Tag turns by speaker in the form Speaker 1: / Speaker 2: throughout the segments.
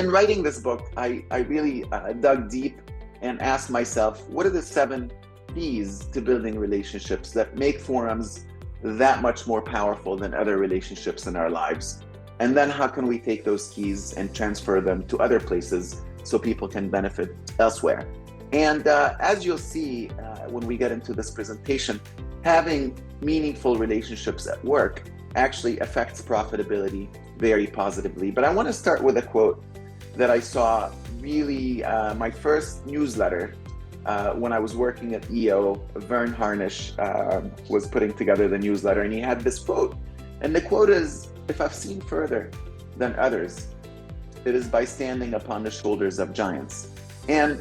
Speaker 1: in writing this book, I really dug deep and asked myself, what are the 7 keys to building relationships that make forums that much more powerful than other relationships in our lives? And then how can we take those keys and transfer them to other places so people can benefit elsewhere? And as you'll see when we get into this presentation, having meaningful relationships at work actually affects profitability very positively. But I want to start with a quote that I saw really my first newsletter when I was working at EO. Vern Harnish was putting together the newsletter, and he had this quote. And the quote is, "If I've seen further than others, it is by standing upon the shoulders of giants." And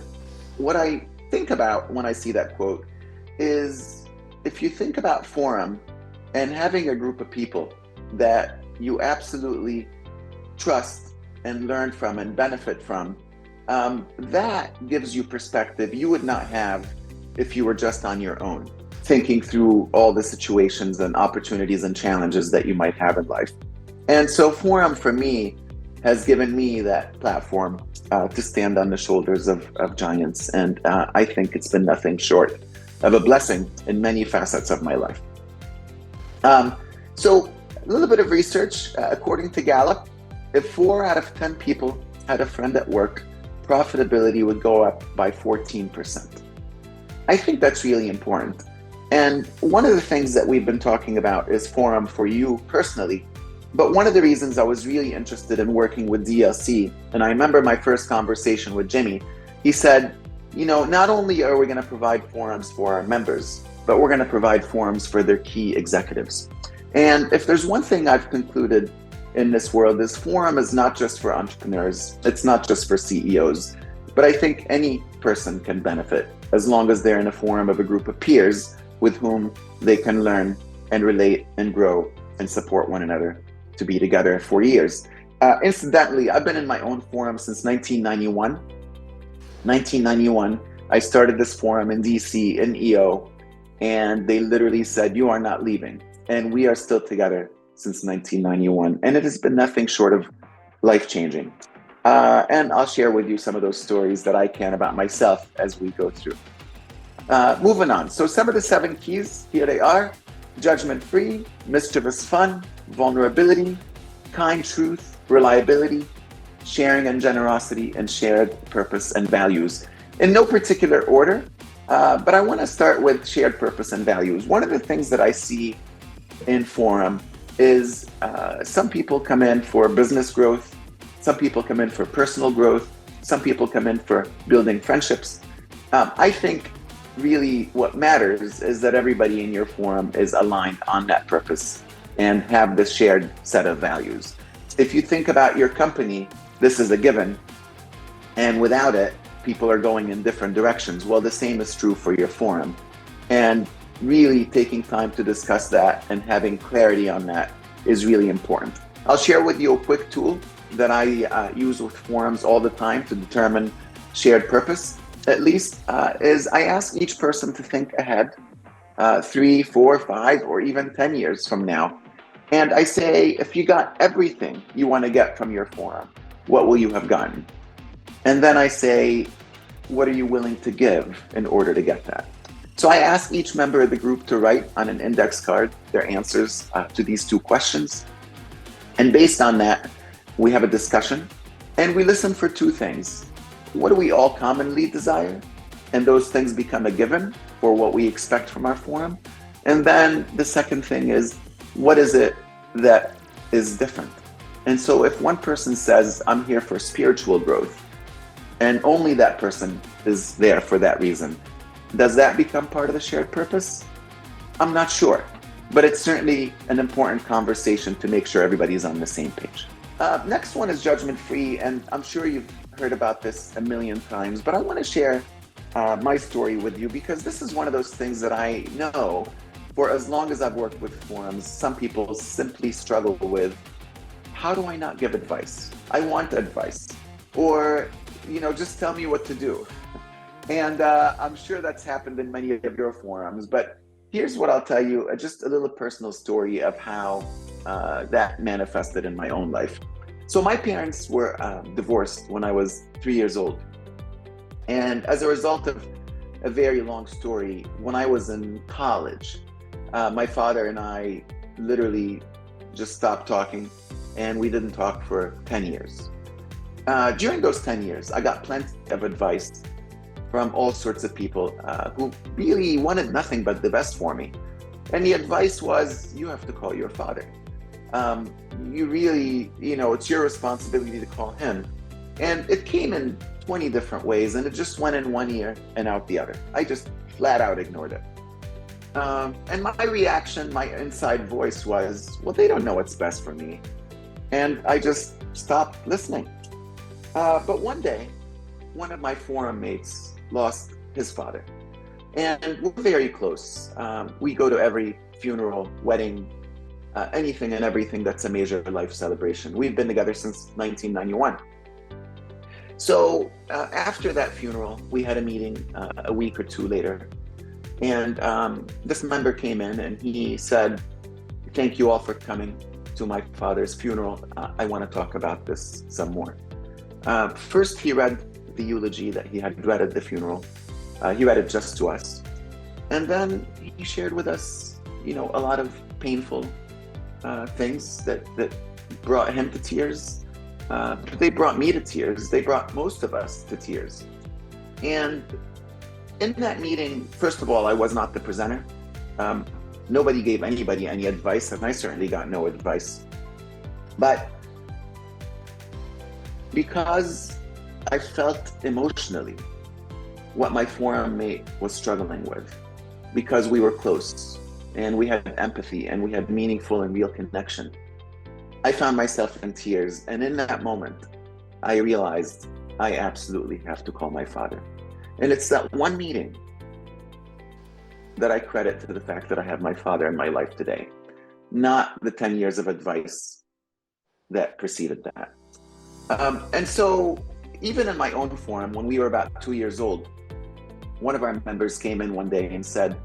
Speaker 1: what I think about when I see that quote is, if you think about forum and having a group of people that you absolutely trust and learn from and benefit from, that gives you perspective you would not have if you were just on your own, thinking through all the situations and opportunities and challenges that you might have in life. And so forum for me has given me that platform to stand on the shoulders of giants. And I think it's been nothing short of a blessing in many facets of my life. So a little bit of research, according to Gallup, if 4 out of 10 people had a friend at work, profitability would go up by 14%. I think that's really important. And one of the things that we've been talking about is forum for you personally. But one of the reasons I was really interested in working with DLC, and I remember my first conversation with Jimmy, he said, you know, not only are we going to provide forums for our members, but we're going to provide forums for their key executives. And if there's one thing I've concluded in this world, is forum is not just for entrepreneurs, it's not just for CEOs, but I think any person can benefit as long as they're in a forum of a group of peers with whom they can learn and relate and grow and support one another to be together for years. Incidentally, I've been in my own forum since 1991. 1991, I started this forum in DC in EO, and they literally said, "You are not leaving." And we are still together since 1991. And it has been nothing short of life-changing. And I'll share with you some of those stories that I can about myself as we go through. Moving on. So some of the 7 keys, here they are: judgment-free, mischievous fun, vulnerability, kind truth, reliability, sharing and generosity, and shared purpose and values. In no particular order, but I want to start with shared purpose and values. One of the things that I see in forum is some people come in for business growth, some people come in for personal growth, some people come in for building friendships. I think really what matters is that everybody in your forum is aligned on that purpose and have this shared set of values. If you think about your company, this is a given, and without it, people are going in different directions. Well, the same is true for your forum. And really taking time to discuss that and having clarity on that is really important. I'll share with you a quick tool that I use with forums all the time to determine shared purpose, at least, is I ask each person to think ahead 3, 4, 5, or even 10 years from now. And I say, if you got everything you want to get from your forum, what will you have gotten? And then I say, what are you willing to give in order to get that? So I ask each member of the group to write on an index card their answers to these 2 questions. And based on that, we have a discussion and we listen for 2 things. What do we all commonly desire? And those things become a given for what we expect from our forum. And then the second thing is, what is it that is different? And so if one person says, I'm here for spiritual growth, and only that person is there for that reason, does that become part of the shared purpose? I'm not sure, but it's certainly an important conversation to make sure everybody's on the same page. Next one is judgment-free, and I'm sure you've heard about this a million times, but I want to share my story with you because this is one of those things that I know for as long as I've worked with forums, some people simply struggle with, how do I not give advice? I want advice. Or, just tell me what to do. And I'm sure that's happened in many of your forums, but here's what I'll tell you, just a little personal story of how that manifested in my own life. So my parents were divorced when I was 3 years old. And as a result of a very long story, when I was in college, my father and I literally just stopped talking, and we didn't talk for 10 years. During those 10 years, I got plenty of advice from all sorts of people who really wanted nothing but the best for me. And the advice was, you have to call your father. You really, it's your responsibility to call him. And it came in 20 different ways, and it just went in one ear and out the other. I just flat out ignored it. And my reaction, my inside voice was, well, they don't know what's best for me. And I just stopped listening. But one day, one of my forum mates lost his father. And we're very close. We go to every funeral, wedding, anything and everything that's a major life celebration. We've been together since 1991. So after that funeral, we had a meeting a week or two later. And this member came in and he said, thank you all for coming to my father's funeral. I want to talk about this some more. First, he read the eulogy that he had read at the funeral. He read it just to us. And then he shared with us, a lot of painful things that brought him to tears. They brought me to tears. They brought most of us to tears. And in that meeting, first of all, I was not the presenter. Nobody gave anybody any advice, and I certainly got no advice. But because I felt emotionally what my forum mate was struggling with, because we were close and we had empathy and we had meaningful and real connection, I found myself in tears. And in that moment, I realized I absolutely have to call my father. And it's that one meeting that I credit to the fact that I have my father in my life today, not the 10 years of advice that preceded that. And so even in my own forum, when we were about 2 years old, one of our members came in one day and said,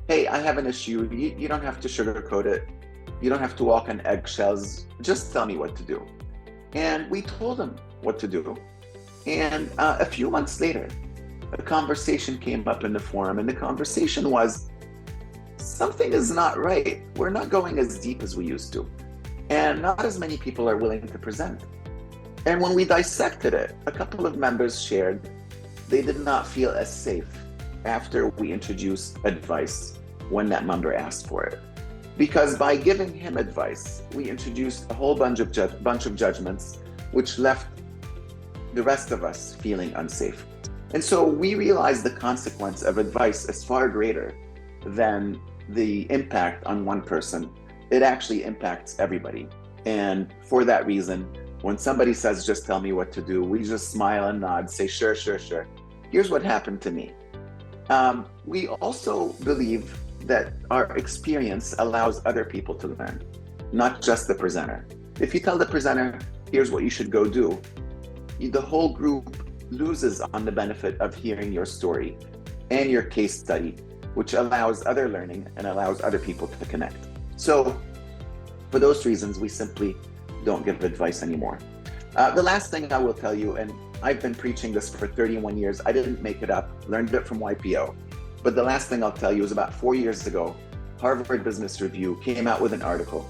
Speaker 1: hey, I have an issue. You don't have to sugarcoat it. You don't have to walk on eggshells. Just tell me what to do. And we told him what to do. And a few months later, a conversation came up in the forum, and the conversation was, something is not right. We're not going as deep as we used to. And not as many people are willing to present. And when we dissected it, a couple of members shared they did not feel as safe after we introduced advice when that member asked for it. Because by giving him advice, we introduced a whole bunch of judgments, which left the rest of us feeling unsafe. And so we realized the consequence of advice is far greater than the impact on one person. It actually impacts everybody. And for that reason, when somebody says, just tell me what to do, we just smile and nod, say, sure. Here's what happened to me. We also believe that our experience allows other people to learn, not just the presenter. If you tell the presenter, here's what you should go do, the whole group loses on the benefit of hearing your story and your case study, which allows other learning and allows other people to connect. So for those reasons, we simply don't give advice anymore. The last thing I will tell you, and I've been preaching this for 31 years, I didn't make it up, learned it from YPO. But the last thing I'll tell you is about 4 years ago, Harvard Business Review came out with an article,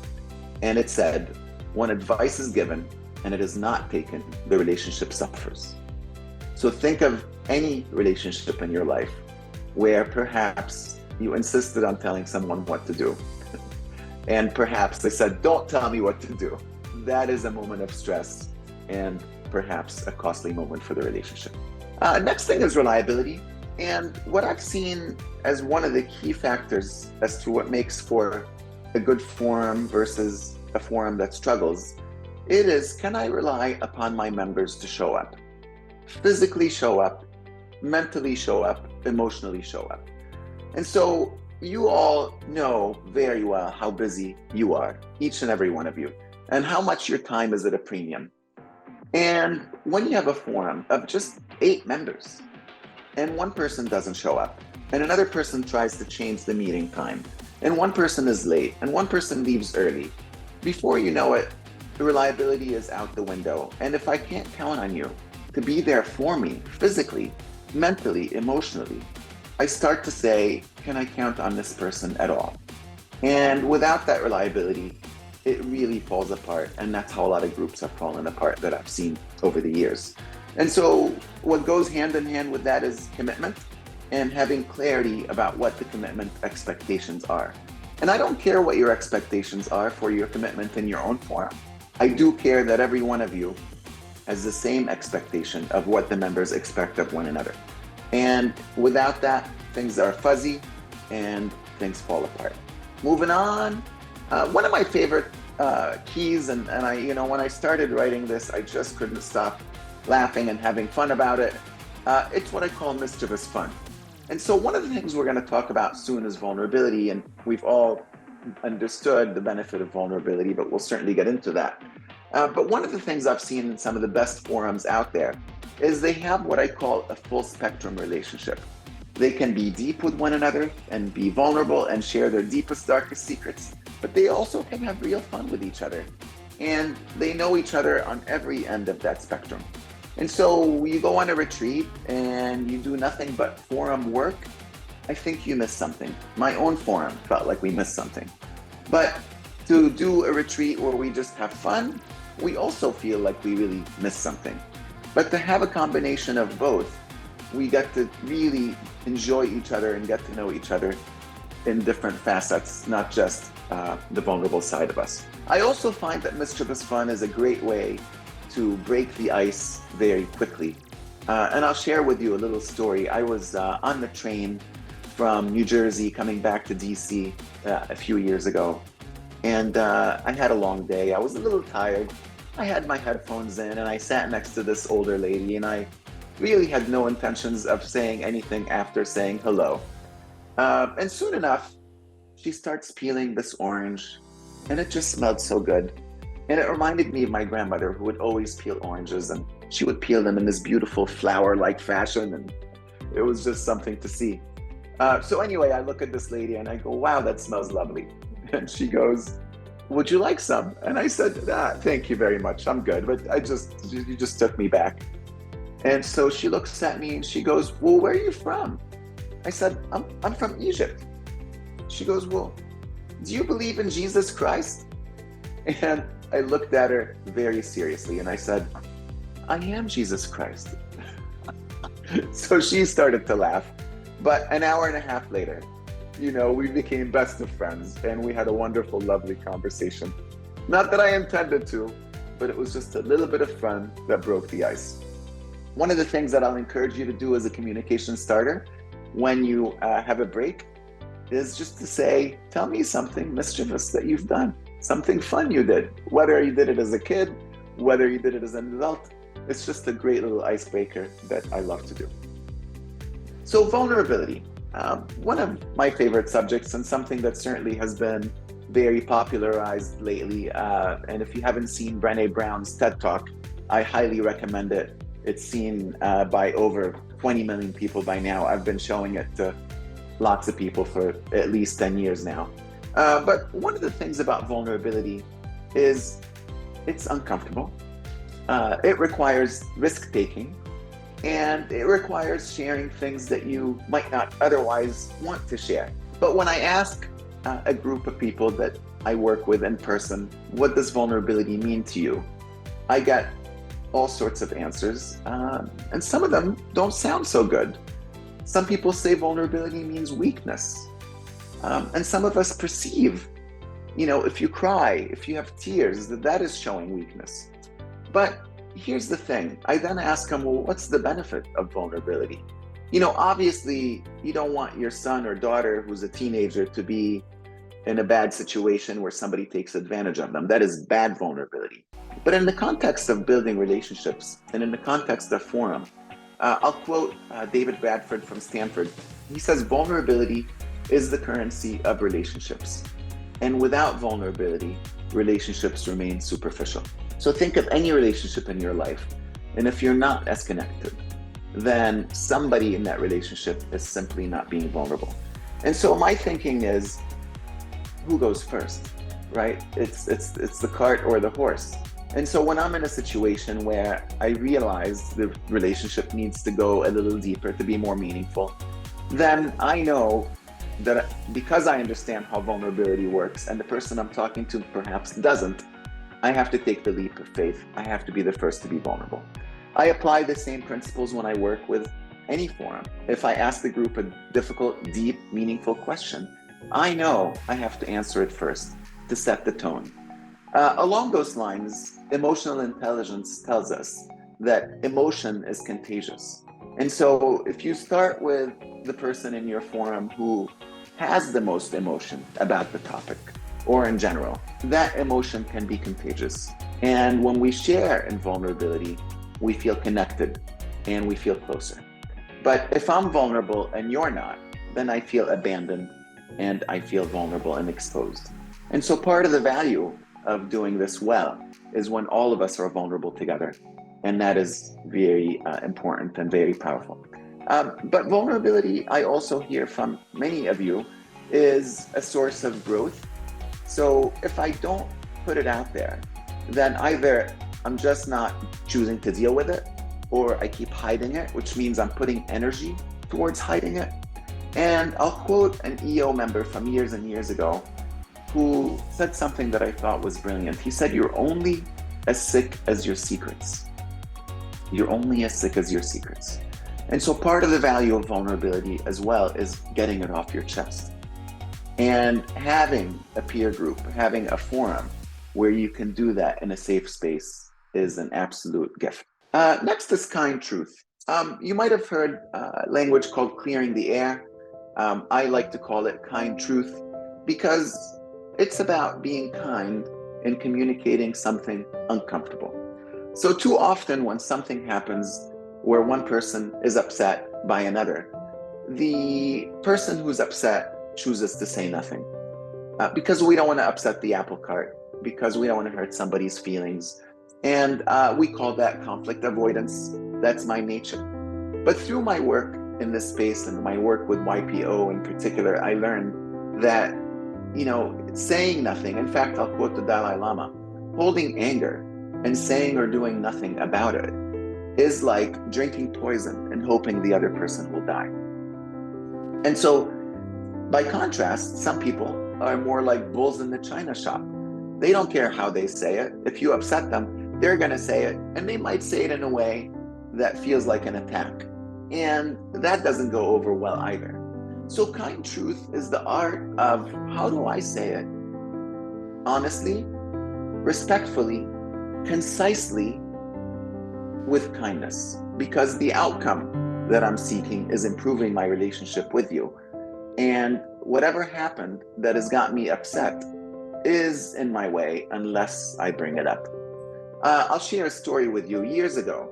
Speaker 1: and it said, when advice is given and it is not taken, the relationship suffers. So think of any relationship in your life where perhaps you insisted on telling someone what to do. And perhaps they said, don't tell me what to do. That is a moment of stress and perhaps a costly moment for the relationship. Next thing is reliability. And what I've seen as one of the key factors as to what makes for a good forum versus a forum that struggles, it is, can I rely upon my members to show up? Physically show up, mentally show up, emotionally show up. And so you all know very well how busy you are, each and every one of you, and how much your time is at a premium. And when you have a forum of just 8 members, and one person doesn't show up, and another person tries to change the meeting time, and one person is late, and one person leaves early, before you know it, reliability is out the window. And if I can't count on you to be there for me physically, mentally, emotionally, I start to say, can I count on this person at all? And without that reliability, it really falls apart. And that's how a lot of groups have fallen apart that I've seen over the years. And so what goes hand in hand with that is commitment and having clarity about what the commitment expectations are. And I don't care what your expectations are for your commitment in your own forum. I do care that every one of you has the same expectation of what the members expect of one another. And without that, things are fuzzy and things fall apart. Moving on, one of my favorite keys, and I, when I started writing this, I just couldn't stop laughing and having fun about it. It's what I call mischievous fun. And so one of the things we're going to talk about soon is vulnerability, and we've all understood the benefit of vulnerability, but we'll certainly get into that. But one of the things I've seen in some of the best forums out there is they have what I call a full spectrum relationship. They can be deep with one another and be vulnerable and share their deepest, darkest secrets, but they also can have real fun with each other. And they know each other on every end of that spectrum. And so you go on a retreat and you do nothing but forum work, I think you miss something. My own forum felt like we missed something. But to do a retreat where we just have fun, we also feel like we really missed something. But to have a combination of both, we get to really enjoy each other and get to know each other in different facets, not just the vulnerable side of us. I also find that mischievous fun is a great way to break the ice very quickly. And I'll share with you a little story. I was on the train from New Jersey coming back to DC a few years ago. And I had a long day. I was a little tired. I had my headphones in and I sat next to this older lady, and I really had no intentions of saying anything after saying hello. And soon enough, she starts peeling this orange, and it just smelled so good. And it reminded me of my grandmother, who would always peel oranges, and she would peel them in this beautiful flower-like fashion, and it was just something to see. So anyway, I look at this lady and I go, wow, that smells lovely. And she goes, would you like some? And I said, thank you very much, I'm good, but you just took me back. And so she looks at me and she goes, well, where are you from? I said, I'm from Egypt. She goes, well, do you believe in Jesus Christ? And I looked at her very seriously and I said, I am Jesus Christ. So she started to laugh. But an hour and a half later, we became best of friends and we had a wonderful, lovely conversation. Not that I intended to, but it was just a little bit of fun that broke the ice. One of the things that I'll encourage you to do as a communication starter when you have a break is just to say, tell me something mischievous that you've done, something fun you did, whether you did it as a kid, whether you did it as an adult. It's just a great little icebreaker that I love to do. So vulnerability, one of my favorite subjects and something that certainly has been very popularized lately. And if you haven't seen Brené Brown's TED Talk, I highly recommend it. It's seen by over 20 million people by now. I've been showing it to lots of people for at least 10 years now. But one of the things about vulnerability is it's uncomfortable. It requires risk-taking, and it requires sharing things that you might not otherwise want to share. But when I ask a group of people that I work with in person, what does vulnerability mean to you? I get all sorts of answers, and some of them don't sound so good. Some people say vulnerability means weakness. And some of us perceive, if you cry, if you have tears, that is showing weakness. But here's the thing. I then ask them, well, what's the benefit of vulnerability? Obviously, you don't want your son or daughter who's a teenager to be in a bad situation where somebody takes advantage of them. That is bad vulnerability. But in the context of building relationships and in the context of forum, I'll quote David Bradford from Stanford. He says, vulnerability is the currency of relationships. And without vulnerability, relationships remain superficial. So think of any relationship in your life. And if you're not as connected, then somebody in that relationship is simply not being vulnerable. And so my thinking is, who goes first, right? It's the cart or the horse. And so when I'm in a situation where I realize the relationship needs to go a little deeper to be more meaningful, then I know that because I understand how vulnerability works and the person I'm talking to perhaps doesn't, I have to take the leap of faith. I have to be the first to be vulnerable. I apply the same principles when I work with any forum. If I ask the group a difficult, deep, meaningful question, I know I have to answer it first to set the tone. Along those lines, emotional intelligence tells us that emotion is contagious. And so if you start with the person in your forum who has the most emotion about the topic or in general, that emotion can be contagious. And when we share in vulnerability, we feel connected and we feel closer. But if I'm vulnerable and you're not, then I feel abandoned and I feel vulnerable and exposed. And so part of the value of doing this well is when all of us are vulnerable together. And that is very important and very powerful. But vulnerability, I also hear from many of you, is a source of growth. So if I don't put it out there, then either I'm just not choosing to deal with it, or I keep hiding it, which means I'm putting energy towards hiding it. And I'll quote an EO member from years and years ago who said something that I thought was brilliant. He said, "You're only as sick as your secrets. You're only as sick as your secrets." And so part of the value of vulnerability as well is getting it off your chest. And having a peer group, having a forum where you can do that in a safe space is an absolute gift. Next is kind truth. You might have heard language called clearing the air. I like to call it kind truth because it's about being kind and communicating something uncomfortable. So too often when something happens where one person is upset by another, the person who's upset chooses to say nothing because we don't want to upset the apple cart, because we don't want to hurt somebody's feelings. And we call that conflict avoidance. That's my nature. But through my work in this space and my work with YPO in particular, I learned that, saying nothing, in fact, I'll quote the Dalai Lama, holding anger and saying or doing nothing about it is like drinking poison and hoping the other person will die. And so, by contrast, some people are more like bulls in the china shop. They don't care how they say it. If you upset them, they're going to say it, and they might say it in a way that feels like an attack. And that doesn't go over well either. So kind truth is the art of how do I say it? Honestly, respectfully, concisely, with kindness. Because the outcome that I'm seeking is improving my relationship with you. And whatever happened that has got me upset is in my way unless I bring it up. I'll share a story with you. Years ago,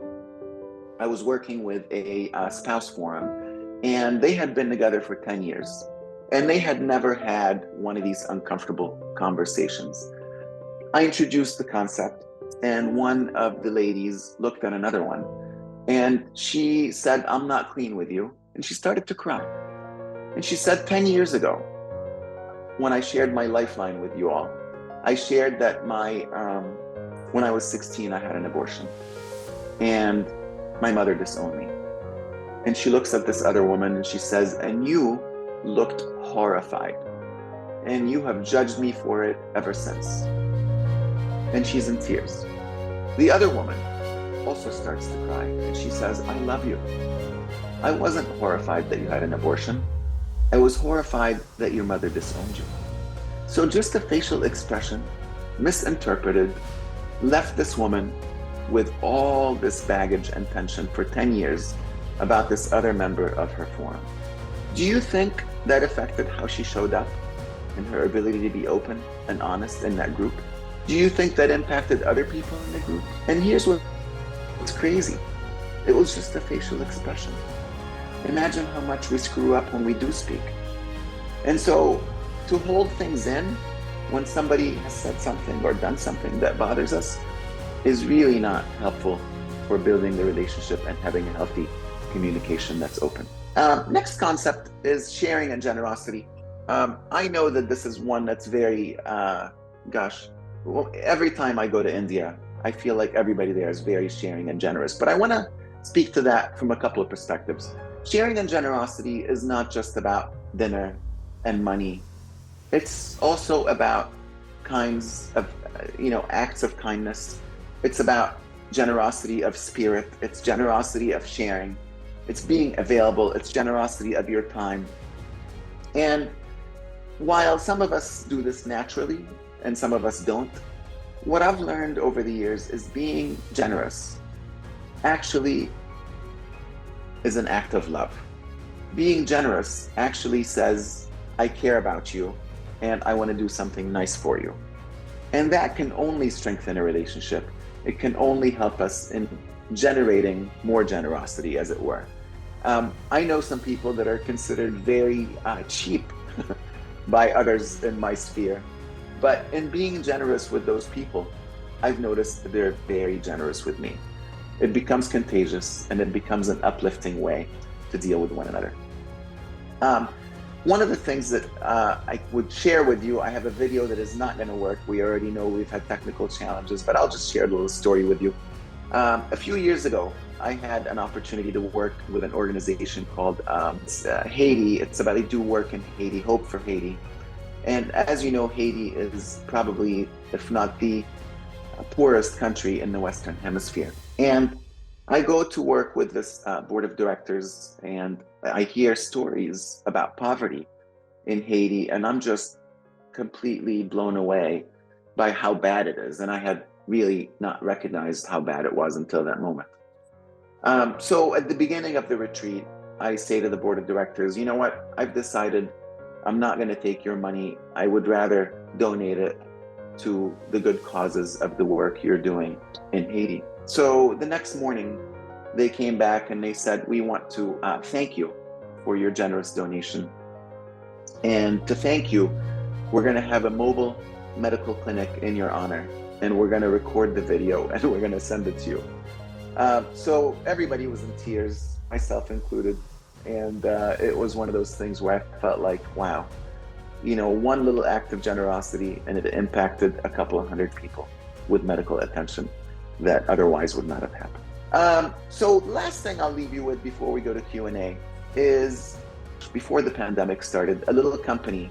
Speaker 1: I was working with a spouse forum, and they had been together for 10 years, and they had never had one of these uncomfortable conversations. I introduced the concept, and one of the ladies looked at another one, and she said, "I'm not clean with you," and she started to cry. And she said, 10 years ago, when I shared my lifeline with you all, I shared that when I was 16, I had an abortion, and my mother disowned me. And she looks at this other woman and she says, "And you looked horrified, and you have judged me for it ever since." And she's in tears. The other woman also starts to cry, and she says, "I love you. I wasn't horrified that you had an abortion. I was horrified that your mother disowned you." So just a facial expression, misinterpreted, left this woman with all this baggage and tension for 10 years about this other member of her forum. Do you think that affected how she showed up and her ability to be open and honest in that group? Do you think that impacted other people in the group? And here's what's crazy. It was just a facial expression. Imagine how much we screw up when we do speak. And so to hold things in when somebody has said something or done something that bothers us is really not helpful for building the relationship and having a healthy communication that's open. Next concept is sharing and generosity. I know that this is one that's very, every time I go to India, I feel like everybody there is very sharing and generous. But I want to speak to that from a couple of perspectives. Sharing and generosity is not just about dinner and money. It's also about kinds of, acts of kindness. It's about generosity of spirit. It's generosity of sharing. It's being available. It's generosity of your time. And while some of us do this naturally and some of us don't, what I've learned over the years is being generous actually is an act of love. Being generous actually says, I care about you and I want to do something nice for you. And that can only strengthen a relationship. It can only help us in generating more generosity, as it were. I know some people that are considered very cheap by others in my sphere. But in being generous with those people, I've noticed that they're very generous with me. It becomes contagious and it becomes an uplifting way to deal with one another. One of the things that I would share with you, I have a video that is not going to work. We already know we've had technical challenges, but I'll just share a little story with you. A few years ago, I had an opportunity to work with an organization called Haiti. It's about, they do work in Haiti, Hope for Haiti. And as you know, Haiti is probably, if not the poorest country in the Western Hemisphere. And I go to work with this board of directors and I hear stories about poverty in Haiti, and I'm just completely blown away by how bad it is. And I had really not recognized how bad it was until that moment. So at the beginning of the retreat, I say to the board of directors, you know what, I've decided I'm not going to take your money. I would rather donate it to the good causes of the work you're doing in Haiti. So the next morning, they came back and they said, we want to thank you for your generous donation. And to thank you, we're going to have a mobile medical clinic in your honor, and we're going to record the video and we're going to send it to you. So everybody was in tears, myself included. And it was one of those things where I felt like, wow, one little act of generosity and it impacted a couple of hundred people with medical attention that otherwise would not have happened. So last thing I'll leave you with before we go to Q&A is, before the pandemic started, a little company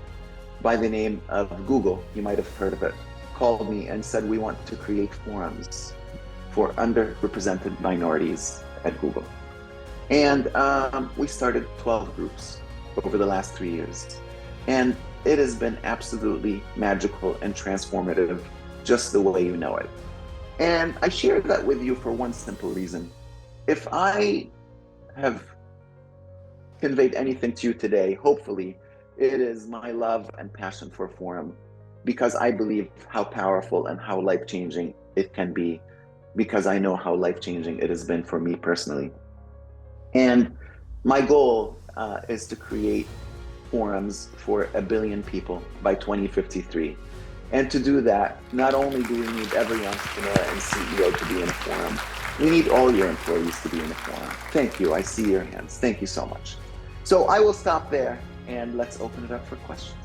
Speaker 1: by the name of Google, you might have heard of it, called me and said, we want to create forums for underrepresented minorities at Google. And we started 12 groups over the last 3 years. And it has been absolutely magical and transformative, just the way you know it. And I share that with you for one simple reason. If I have conveyed anything to you today, hopefully, it is my love and passion for Forum, because I believe how powerful and how life-changing it can be, because I know how life-changing it has been for me personally. And my goal is to create forums for 1 billion people by 2053. And to do that, not only do we need every entrepreneur and CEO to be in a forum, we need all your employees to be in a forum. Thank you. I see your hands. Thank you so much. So I will stop there and let's open it up for questions.